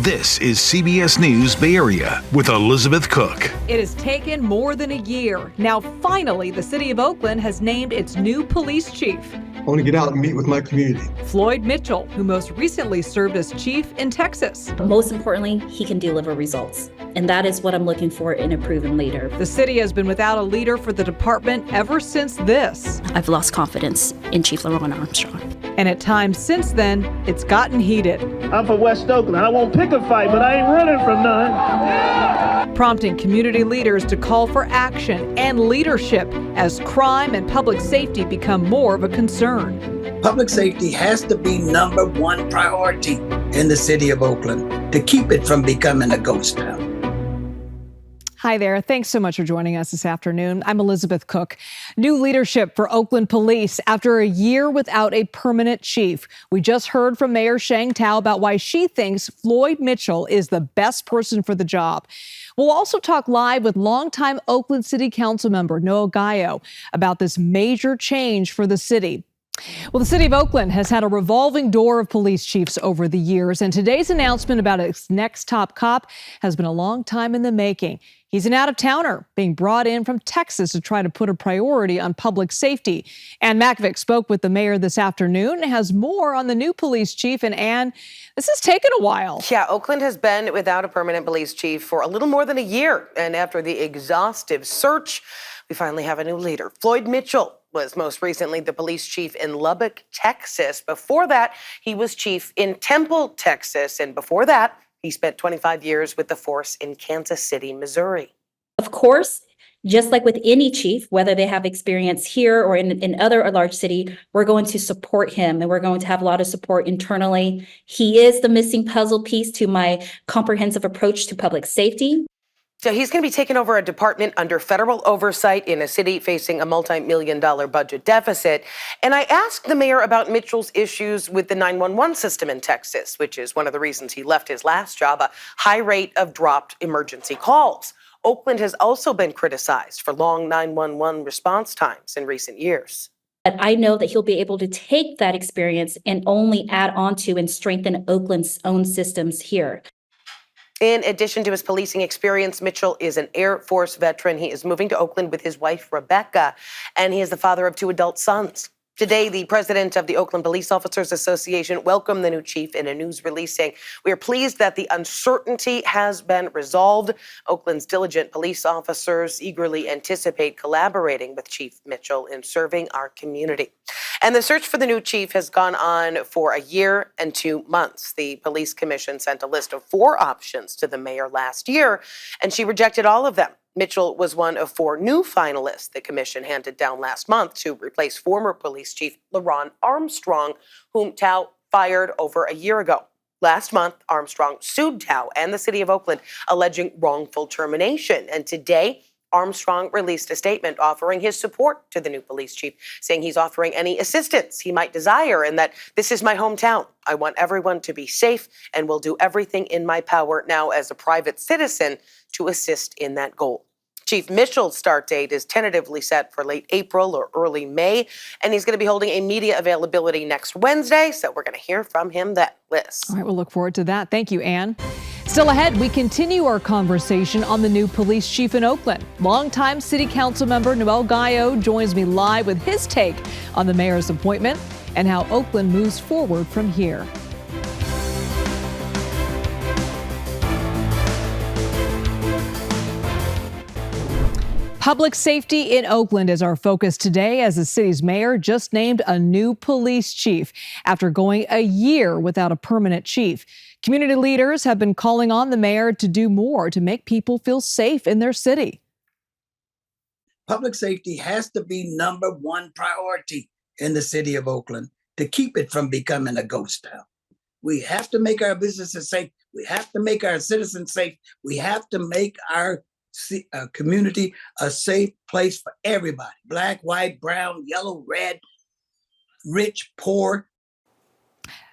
This is CBS News Bay Area with Elizabeth Cook. It has taken more than a year. Now, finally, the city of Oakland has named its new police chief. I want to get out and meet with my community. Floyd Mitchell, who most recently served as chief in Texas. But most importantly, he can deliver results. And that is what I'm looking for in a proven leader. The city has been without a leader for the department ever since this. I've lost confidence in Chief LeRonne Armstrong. And at times since then, it's gotten heated. I'm from West Oakland. I won't pick a fight, but I ain't running from none. Prompting community leaders to call for action and leadership as crime and public safety become more of a concern. Public safety has to be number one priority in the city of Oakland to keep it from becoming a ghost town. Hi there. Thanks so much for joining us this afternoon. I'm Elizabeth Cook. New leadership for Oakland Police after a year without a permanent chief. We just heard from Mayor Sheng Thao about why she thinks Floyd Mitchell is the best person for the job. We'll also talk live with longtime Oakland City Councilmember Noel Gallo about this major change for the city. Well, the city of Oakland has had a revolving door of police chiefs over the years, and today's announcement about its next top cop has been a long time in the making. He's an out-of-towner being brought in from Texas to try to put a priority on public safety. Ann Makovic spoke with the mayor this afternoon and has more on the new police chief. And Ann, this has taken a while. Yeah, Oakland has been without a permanent police chief for a little more than a year. And after the exhaustive search, we finally have a new leader. Floyd Mitchell was most recently the police chief in Lubbock, Texas. Before that, he was chief in Temple, Texas. And before that, he spent 25 years with the force in Kansas City, Missouri. Of course, just like with any chief, whether they have experience here or in other large city, we're going to support him and we're going to have a lot of support internally. He is the missing puzzle piece to my comprehensive approach to public safety. So he's going to be taking over a department under federal oversight in a city facing a multi-million-dollar budget deficit. And I asked the mayor about Mitchell's issues with the 911 system in Texas, which is one of the reasons he left his last job, a high rate of dropped emergency calls. Oakland has also been criticized for long 911 response times in recent years. But I know that he'll be able to take that experience and only add on to and strengthen Oakland's own systems here. In addition to his policing experience, Mitchell is an Air Force veteran. He is moving to Oakland with his wife, Rebecca, and he is the father of 2 adult sons. Today, the president of the Oakland Police Officers Association welcomed the new chief in a news release saying, "We are pleased that the uncertainty has been resolved. Oakland's diligent police officers eagerly anticipate collaborating with Chief Mitchell in serving our community." And the search for the new chief has gone on for a year and 2 months. The police commission sent a list of 4 options to the mayor last year, and she rejected all of them. Mitchell was one of 4 new finalists the commission handed down last month to replace former police chief LeRonne Armstrong, whom Thao fired over a year ago. Last month, Armstrong sued Thao and the city of Oakland, alleging wrongful termination. And today, Armstrong released a statement offering his support to the new police chief, saying he's offering any assistance he might desire and that this is my hometown. I want everyone to be safe and will do everything in my power now as a private citizen to assist in that goal. Chief Mitchell's start date is tentatively set for late April or early May, and he's going to be holding a media availability next Wednesday, so we're going to hear from him then. Liz. All right, we'll look forward to that. Thank you, Ann. Still ahead, we continue our conversation on the new police chief in Oakland. Longtime City Council member Noel Gallo joins me live with his take on the mayor's appointment and how Oakland moves forward from here. Public safety in Oakland is our focus today as the city's mayor just named a new police chief after going a year without a permanent chief. Community leaders have been calling on the mayor to do more to make people feel safe in their city. Public safety has to be number one priority in the city of Oakland to keep it from becoming a ghost town. We have to make our businesses safe. We have to make our citizens safe. We have to make our community a safe place for everybody. Black, white, brown, yellow, red, rich, poor.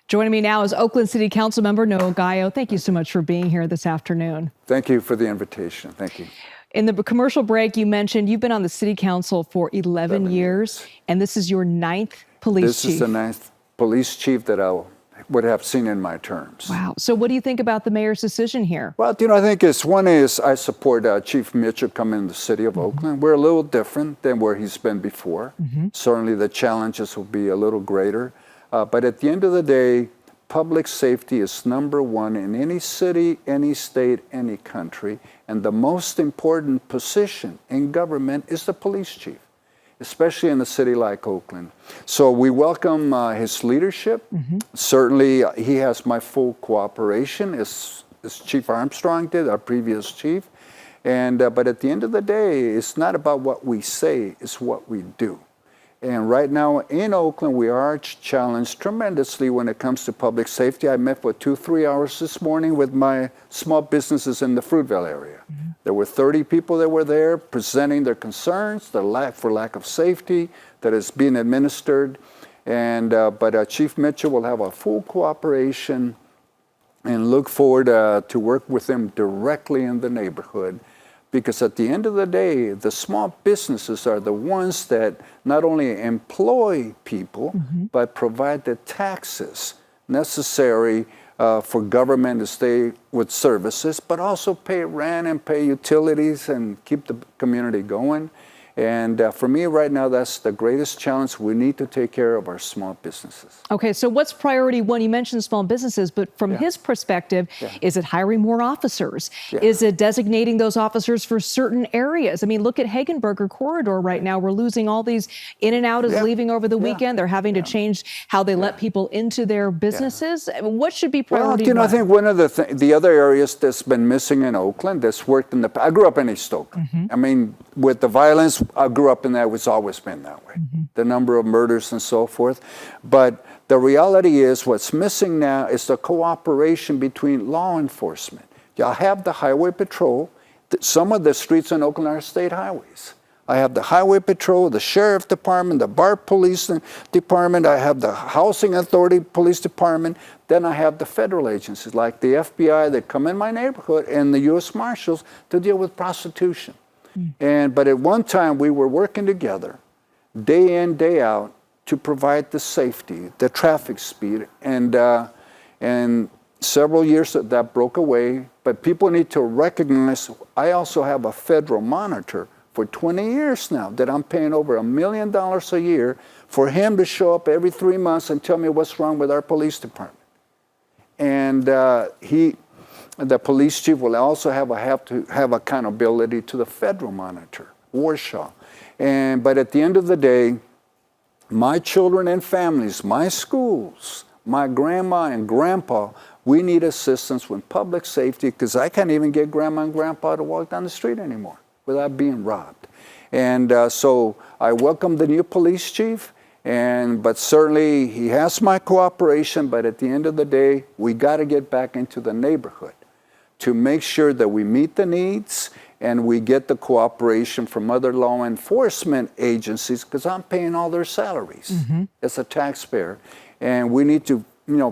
Joining me now is Oakland City Council member Noel Gallo. Thank you so much for being here this afternoon. Thank you for the invitation. Thank you. In the commercial break, you mentioned you've been on the city council for 11 years, and this is your 9th police chief. This is the 9th police chief that I'll would have seen in my terms. Wow. So what do you think about the mayor's decision here? Well, I think one is I support Chief Mitchell coming to the city of Oakland. We're a little different than where he's been before. Certainly the challenges will be a little greater. But at the end of the day, public safety is number one in any city, any state, any country. And the most important position in government is the police chief, especially in a city like Oakland. So we welcome his leadership. Certainly, he has my full cooperation, as Chief Armstrong did, our previous chief. And but at the end of the day, it's not about what we say, it's what we do. And right now in Oakland, we are challenged tremendously when it comes to public safety. I met for 2-3 hours this morning with my small businesses in the Fruitvale area. There were 30 people that were there presenting their concerns, the lack of safety that is being administered. And but Chief Mitchell will have a full cooperation and look forward to work with them directly in the neighborhood. Because at the end of the day, the small businesses are the ones that not only employ people, but provide the taxes necessary for government to stay with services, but also pay rent and pay utilities and keep the community going. And for me right now, that's the greatest challenge. We need to take care of our small businesses. Okay, so what's priority one? You mentioned small businesses, but from his perspective, is it hiring more officers? Is it designating those officers for certain areas? I mean, look at Hegenberger Corridor right now. We're losing all these in and out is leaving over the weekend. They're having to change how they let people into their businesses. What should be priority one? I think one of the other areas that's been missing in Oakland that's worked in I grew up in East Oakland. I mean, with the violence, I grew up in that. It's always been that way. The number of murders and so forth. But the reality is what's missing now is the cooperation between law enforcement. Y'all have the highway patrol. Some of the streets in Oakland are state highways. I have the highway patrol, the sheriff department, the bar police department. I have the housing authority police department. Then I have the federal agencies like the FBI that come in my neighborhood and the U.S. Marshals to deal with prostitution. But at one time we were working together day in, day out to provide the safety, the traffic speed, and several years that broke away. But people need to recognize I also have a federal monitor for 20 years now that I'm paying over $1 million a year for him to show up every 3 months and tell me what's wrong with our police department. And the police chief will also have to have accountability to the federal monitor, Warshaw. But at the end of the day, my children and families, my schools, my grandma and grandpa, we need assistance with public safety because I can't even get grandma and grandpa to walk down the street anymore without being robbed. And so I welcome the new police chief. But certainly he has my cooperation. But at the end of the day, we got to get back into the neighborhood to make sure that we meet the needs and we get the cooperation from other law enforcement agencies because I'm paying all their salaries as a taxpayer. And we need to,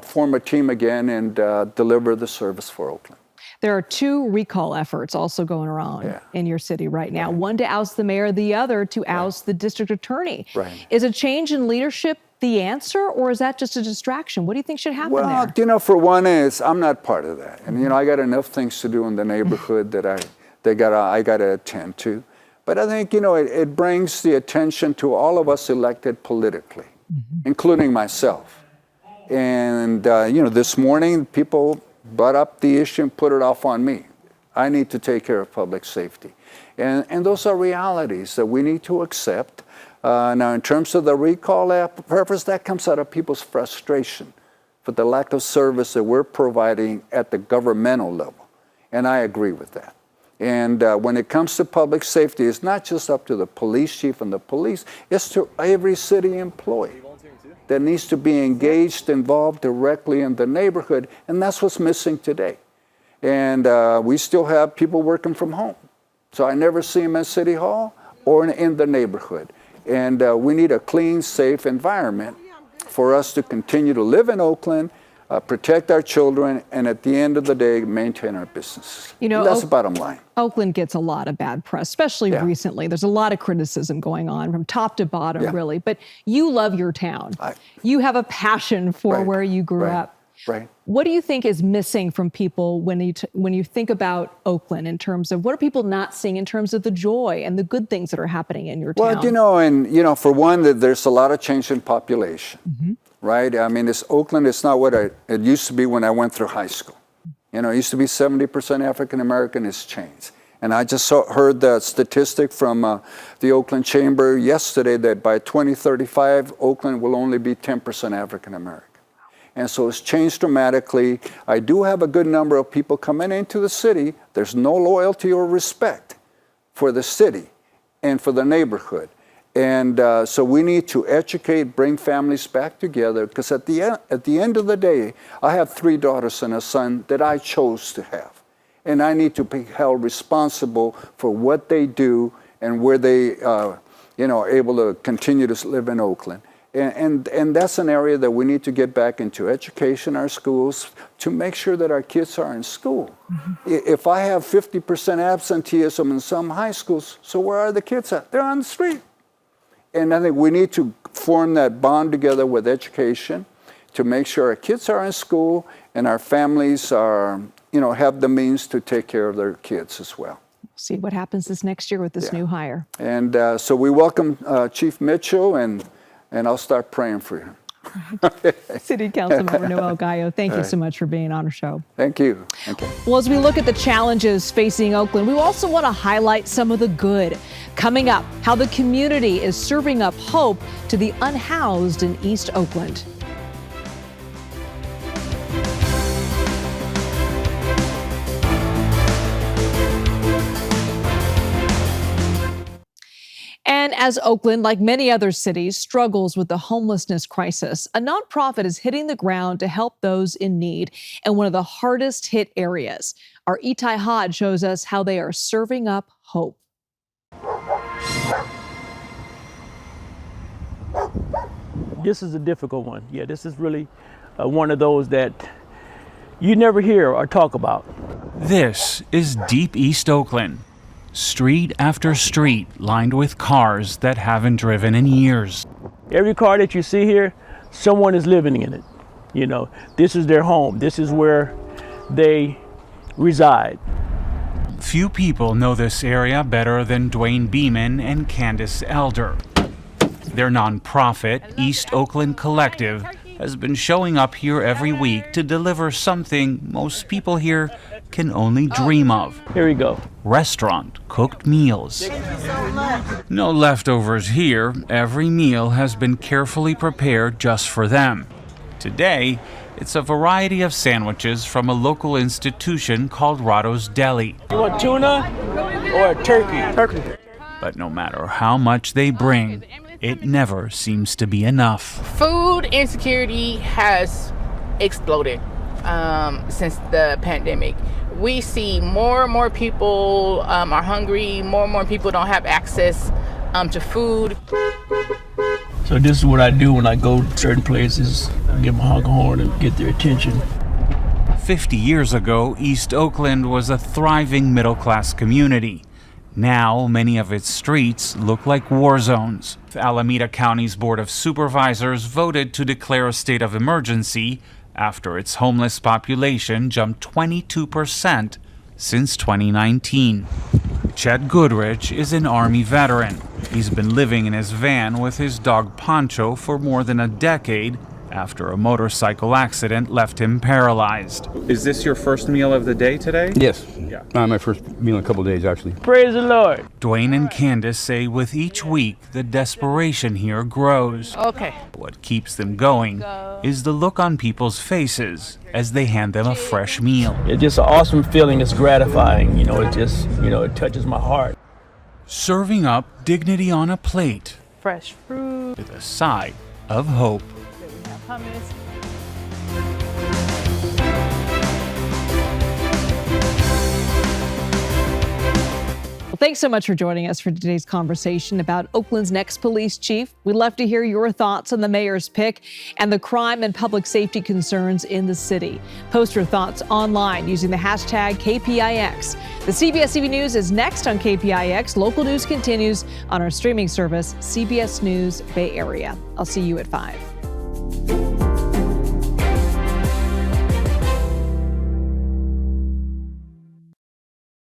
form a team again and deliver the service for Oakland. There are 2 recall efforts also going around in your city right now. One to oust the mayor, the other to oust the district attorney. Is a change in leadership the answer, or is that just a distraction? What do you think should happen there? Well, for one is I'm not part of that. And, I got enough things to do in the neighborhood that I got to attend to. But I think, it brings the attention to all of us elected politically, including myself. And, this morning, people brought up the issue and put it off on me. I need to take care of public safety. And those are realities that we need to accept. Now, in terms of the recall purpose, that comes out of people's frustration for the lack of service that we're providing at the governmental level. And I agree with that. And when it comes to public safety, it's not just up to the police chief and the police, it's to every city employee that needs to be engaged, involved directly in the neighborhood, and that's what's missing today. And we still have people working from home. So I never see them at City Hall or in the neighborhood. And we need a clean, safe environment for us to continue to live in Oakland, protect our children, and at the end of the day, maintain our businesses. That's the bottom line. Oakland gets a lot of bad press, especially recently. There's a lot of criticism going on from top to bottom, really. But you love your town. You have a passion for where you grew up. Right. What do you think is missing from people when you think about Oakland in terms of what are people not seeing in terms of the joy and the good things that are happening in your town? Well, for one, there's a lot of change in population, right? I mean, Oakland is not what it used to be when I went through high school. It used to be 70% African American. It's changed. And I just heard the statistic from the Oakland Chamber yesterday that by 2035, Oakland will only be 10% African American. And so it's changed dramatically. I do have a good number of people coming into the city. There's no loyalty or respect for the city and for the neighborhood. And so we need to educate, bring families back together, because at the end of the day, I have 3 daughters and a son that I chose to have. And I need to be held responsible for what they do and where they are able to continue to live in Oakland. And that's an area that we need to get back into education, our schools, to make sure that our kids are in school. If I have 50% absenteeism in some high schools, so where are the kids at? They're on the street. And I think we need to form that bond together with education to make sure our kids are in school and our families are, have the means to take care of their kids as well. See what happens this next year with this new hire. And so we welcome Chief Mitchell, and I'll start praying for him. City Councilmember Noel Gallo, thank you so much for being on our show. Thank you. Okay. Well, as we look at the challenges facing Oakland, we also want to highlight some of the good. Coming up, how the community is serving up hope to the unhoused in East Oakland. And as Oakland, like many other cities, struggles with the homelessness crisis, a nonprofit is hitting the ground to help those in need in one of the hardest hit areas. Our Itai Hod shows us how they are serving up hope. This is a difficult one. Yeah, this is really one of those that you never hear or talk about. This is deep East Oakland. Street after street lined with cars that haven't driven in years. Every car that you see here, someone is living in it. This is their home. This is where they reside. Few people know this area better than Dwayne Beeman and Candace Elder. Their nonprofit, East Oakland Collective, has been showing up here every week to deliver something most people here can only dream of. Here we go. Restaurant cooked meals. No leftovers here. Every meal has been carefully prepared just for them. Today, it's a variety of sandwiches from a local institution called Ratto's Deli. You want tuna or turkey? Turkey. But no matter how much they bring, it never seems to be enough. Food insecurity has exploded since the pandemic. We see more and more people are hungry, more and more people don't have access to food. So this is what I do when I go to certain places. I give them a honk horn and get their attention. 50 years ago, East Oakland was a thriving middle-class community. Now, many of its streets look like war zones. Alameda County's Board of Supervisors voted to declare a state of emergency after its homeless population jumped 22% since 2019. Chet Goodrich is an Army veteran. He's been living in his van with his dog Pancho for more than a decade after a motorcycle accident left him paralyzed. Is this your first meal of the day today? Yes. Yeah. My first meal in a couple of days, actually. Praise the Lord. Dwayne and Candace say with each week, the desperation here grows. Okay. What keeps them going is the look on people's faces as they hand them a fresh meal. It's just an awesome feeling. It's gratifying. It touches my heart. Serving up dignity on a plate. Fresh fruit. With a side of hope. Hummus. Well, thanks so much for joining us for today's conversation about Oakland's next police chief. We'd love to hear your thoughts on the mayor's pick and the crime and public safety concerns in the city. Post your thoughts online using the hashtag KPIX. The CBS TV News is next on KPIX. Local news continues on our streaming service, CBS News Bay Area. I'll see you at 5.